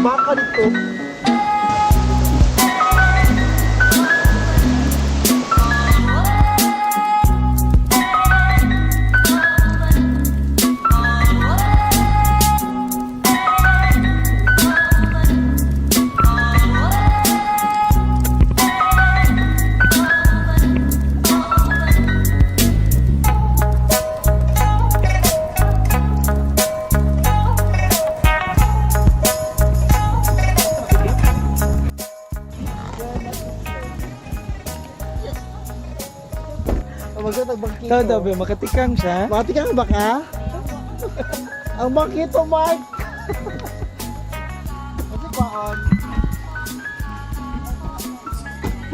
baka dito. Tada ba makatikang siya? Makatikang ba ka? Ang bangkito, Mark! Kasi baon.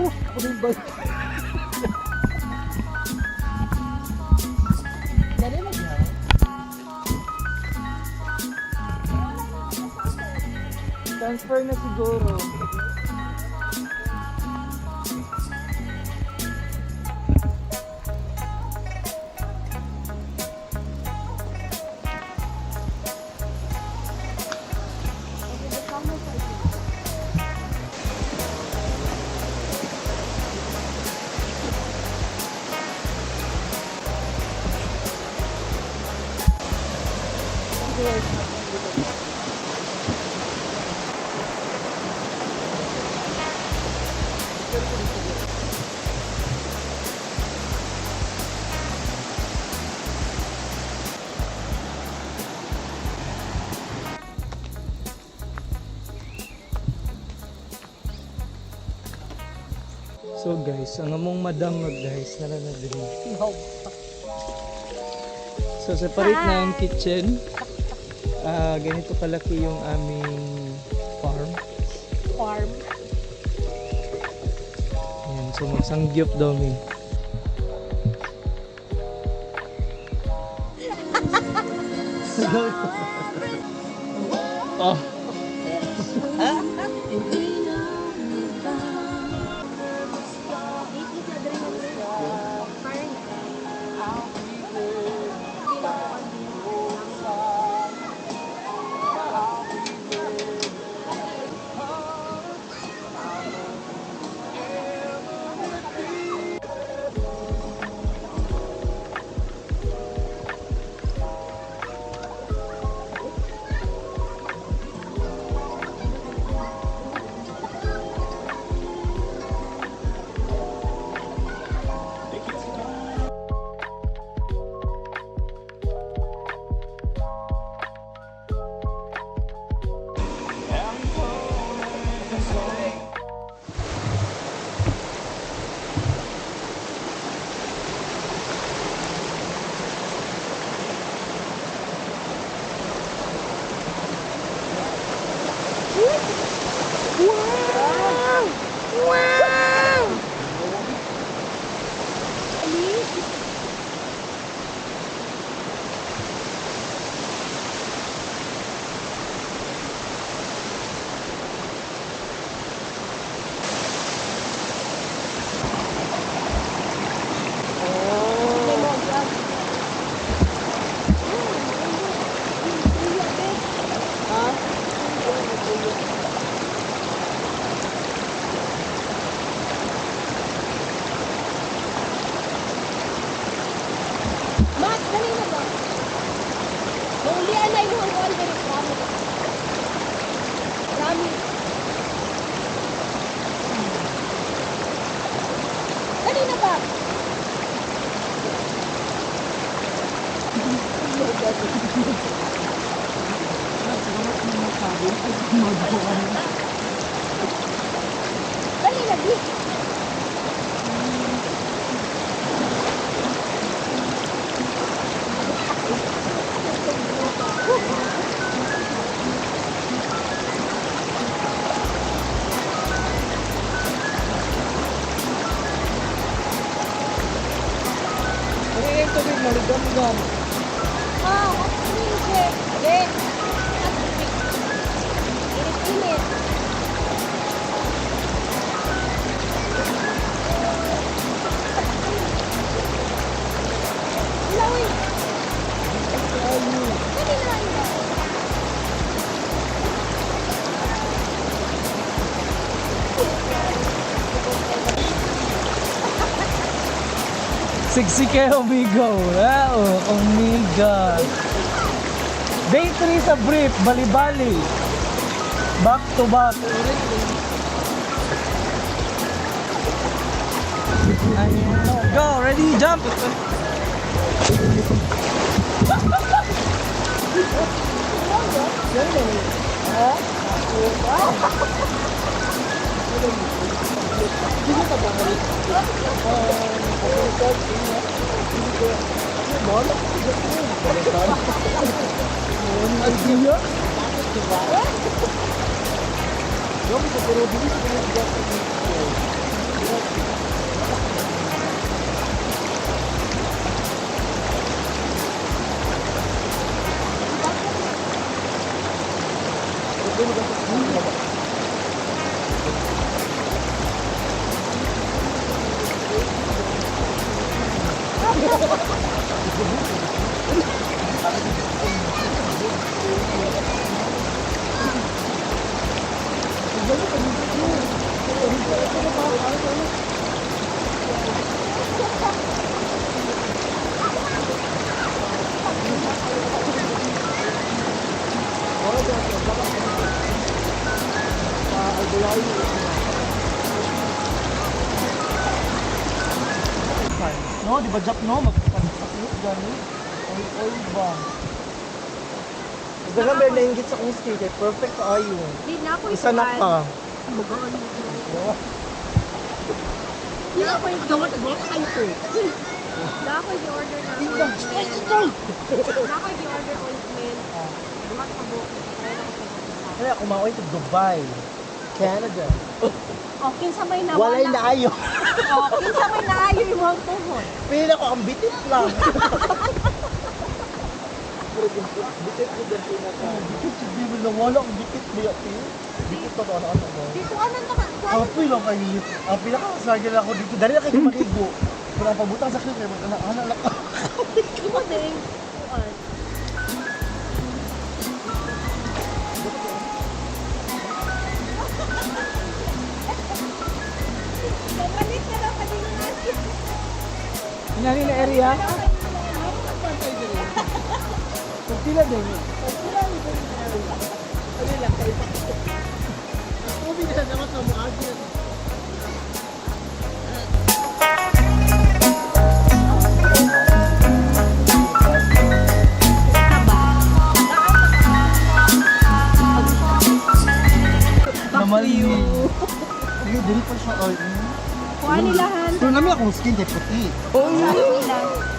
Ano yung bag? Dali lang yan. Transfer na siguro. So guys, ang among madangog guys, nalanagin. So separate na yung kitchen. Ganito kalaki yung aming farm. Ayan, so magsangyop daw mi. Oh. Dali na, Bi. Ano yung tubig mo? Ligam-gam. Ah, sige. Sige. Init-init. Lawi. Dali na. Sigsike Omigo. Omega. Day 3 sa brief, bali-bali. Back to back. Go, ready, jump. No, di ba Jack no? Magpapakit gani. Oy ba? Dagan ba nainggit sa kong skill kay perfect ayo. Di na ako Isa na ka. Magaan mo. Di ako yung gawat kayo ko. Na ako yung order na ointment. Na ako yung order ointment. Dumat ka buhok. Kaya ako maoy to Dubai, Canada. Okay sa may nawala. Walay na ayo. Okay sa may naayo yung mga tuhod. Pila ko ang bitit lang. Bitit ko din pinaka. Bitit hindi mo na wala ang bitit niya. Bitit pa ano mo. Dito ano na Apoy lang kayo. Ang pinaka-struggle ako dito. Dali na kayo makigo. Kung ang pabutang sa clip, anak ka. Di mo din. Kapalit na lang pa din natin. Inani na area? Pagpila din. Ano lang kayo? Ubi na naman na maagyan. Namaliw. Ayun, dili pa siya. Kuha nilahan. Pero namin akong skin kay puti. Oo. Nila.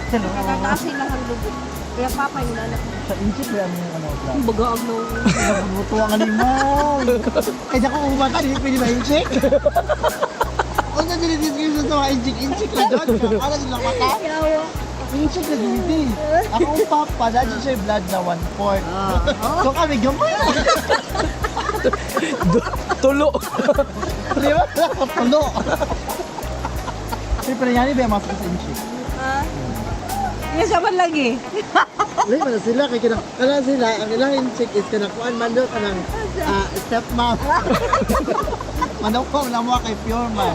Hello. Nakakasi lang ang lubo. Kaya papay nila anak mo. Sa inchip ba yung ano? Ang bagaag no. Nabuto ang animal. Kaya kung umata, hindi pwede ba inchik? O na dinidiscription sa mga inchik lang doon. Ano silang mata? Yawa. Inchik na dinidi. Ako ang papa, dahil siya yung blood na 1/4. So kami gamay. Tulo. Di ba? Tulo. Pero yan ba yung masok sa inchik? Yes, naman lagi. Lain man sila kay kana sila ang ilang inchik is kanakuan man do kanang stepmom. Manaw ko na mo kay pure man.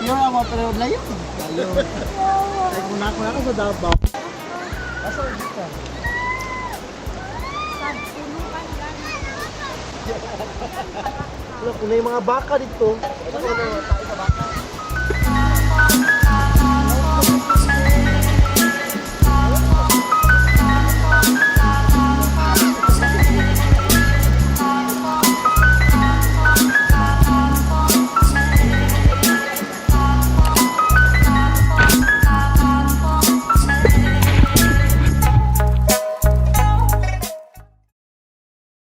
Pure mo pero layo. Layo. Ay kung nako na sa Davao. Asa ka? Wala kung may mga baka dito. Ito na tayo sa baka.